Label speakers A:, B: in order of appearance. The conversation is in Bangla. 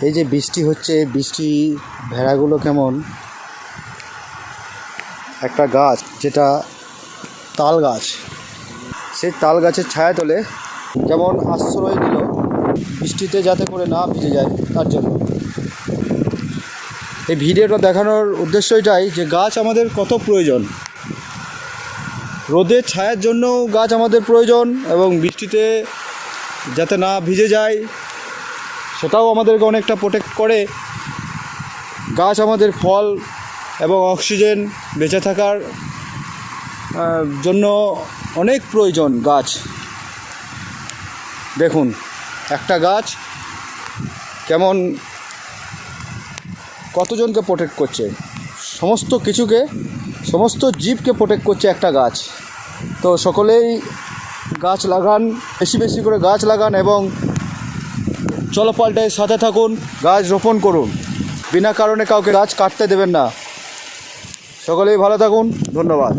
A: এই যে বৃষ্টি হচ্ছে, বৃষ্টি ভেড়াগুলো কেমন একটা গাছ, যেটা তাল গাছ, সেই তাল গাছের ছায়া তলে কেমন আশ্রয় নিল বৃষ্টিতে, যাতে করে না ভিজে যায় তার জন্য। এই ভিডিওটা দেখানোর উদ্দেশ্য এটাই যে গাছ আমাদের কত প্রয়োজন। রোদের ছায়ার জন্যও গাছ আমাদের প্রয়োজন, এবং বৃষ্টিতে যাতে না ভিজে যায় সেটাও আমাদেরকে অনেকটা প্রোটেক্ট করে। গাছ আমাদের ফল এবং অক্সিজেন বেঁচে থাকার জন্য অনেক প্রয়োজন গাছ। দেখুন একটা গাছ কেমন কতজনকে প্রোটেক্ট করছে, সমস্ত কিছুকে, সমস্ত জীবকে প্রোটেক্ট করছে একটা গাছ। তো সকলেই গাছ লাগান, বেশি বেশি করে গাছ লাগান, এবং চলপাল্টায় সাথে থাকুন, গাছ রোপণ করুন, বিনা কারণে কাউকে গাছ কাটতে দেবেন না। সকলেই ভালো থাকুন, ধন্যবাদ।